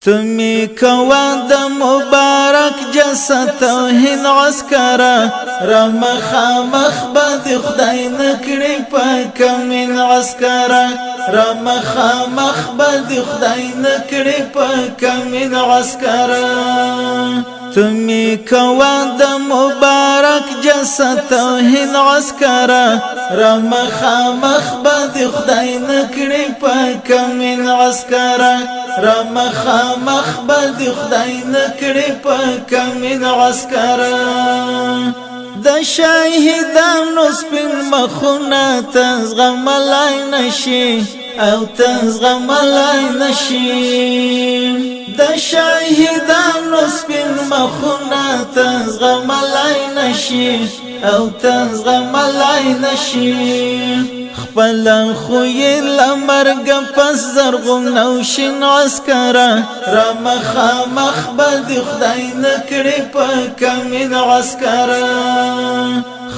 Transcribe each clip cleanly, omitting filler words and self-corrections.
تمی کوا د مبارک جسد توهین عسکره را مخامخ بد خدای نکړي پاک من عسکره را مخامخ بد خدای نکړي پاک من عسکره تمی کوا د مبارک جسد توهین عسکره را مخامخ بد خدای نکړي پاک من عسکره را مخامخ بد خدای نکړي پاک من عسکره د شاهدانو سپین مخونه تزغملای نشي او تزغملای نشي د شاهدانو سپین مخونه تزغملای نشي او تزغملای نشي خپل خوی لمرګ پس زرغون او شین عسکره را مخامخ بد خدای نکړي پاک من عسکره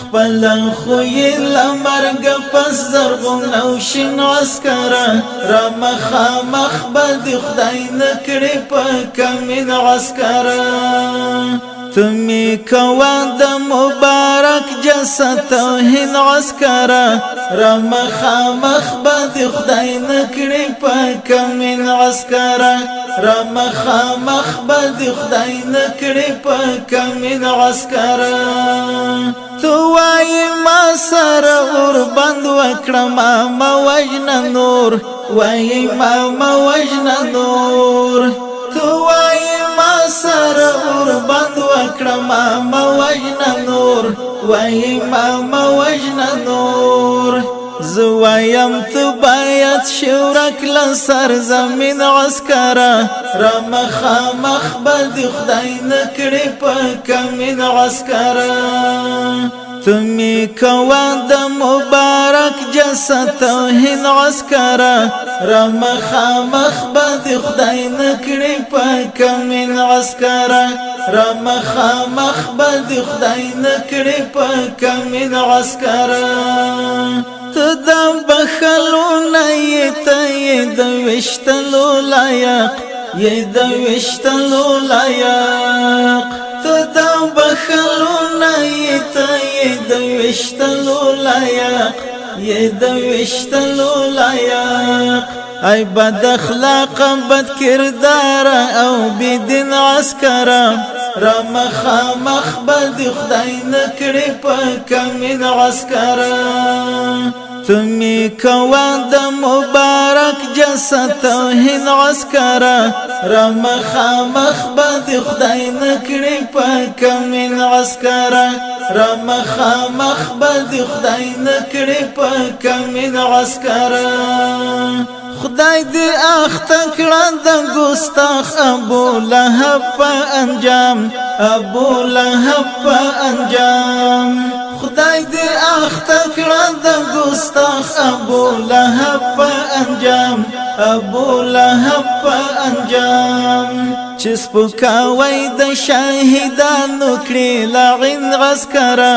خپل خوی لمرګ پس زرغون او شین عسکره را مخامخ بد خدای نکړي پاک من عسکره تمی کوا د مبارک جسد توهین عسکره را مخامخ بد خدای نکړي پاک من عسکره را مخامخ بد خدای نکړي پاک من عسکره تو وای ما سره اور بند وکړم ما وجن نور وای ما وجن نور تو وای ما سره اور بند وکړم ما وجن نور وای ما وجن نور زوایم تو باید شورک لسر زمین عسکره را مخامخ بد خدای نکړي پاک من عسکره تمی کوا د مبارک جسد توهین عسکره را مخامخ بد خدای نکړي پاک من عسکره را مخامخ بد خدای نکړي پاک من عسکره تدام بخلونا يتايد وشتلو لايق يد وشتلو لايق تدام بخلونا يتايد وشتلو لايق يد وشتلو لايق اي بد اخلاق بد كردار او بدين عسكره را مخامخ بد خدای نکړي پاک من عسکره تمی کوا د مبارک جسد توهین عسکره را مخامخ بد خدای نکړي پاک من عسکره را مخامخ بد خدای نکړي پاک من عسکره خدای دې اخته کړه د ګستاخ ابو لهب په انجام ابو لهب په انجام خدای دې اخته کړه د ګستاخ ابو لهب په انجام ابو لهب په انجام چې سپکاوی د شاهدانو کړي لعن عسکره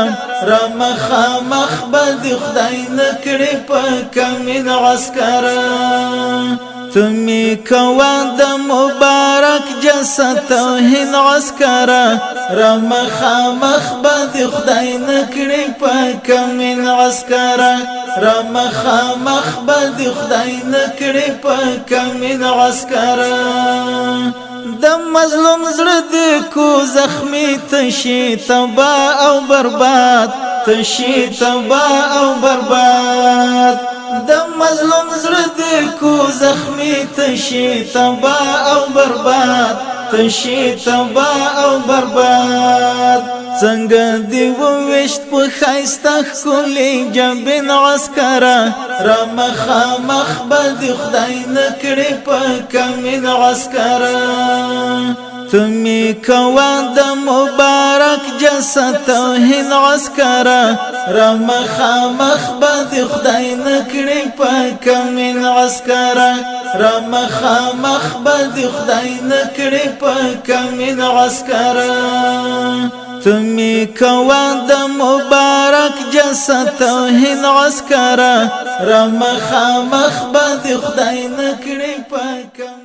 را مخامخ بد خدای نکړي پاک من عسکره تمی کوا د مبارک جسد توهین عسکره را مخامخ بد خدای نکړي پاک من عسکره را مخامخ بد خدای نکړي پاک من عسکره د مظلوم زړه د کو زخمی تشي تبا او برباد تشي تبا او برباد د مظلوم زړه د کو زخمی تشي تبا او برباد تشي تبا او برباد څنګه دی وشت په خایسته کلی جنبین عسکره را مخامخ بد خدای نکړي پاک من عسکره تمی کوا د مبارک جسد توهین عسکره را مخامخ بد خدای نکړي پاک من عسکره را مخامخ بد خدای نکړي پاک من عسکره تمی کوا د مبارک جسد توهین عسکره را مخامخ بد خدای نکړي پاک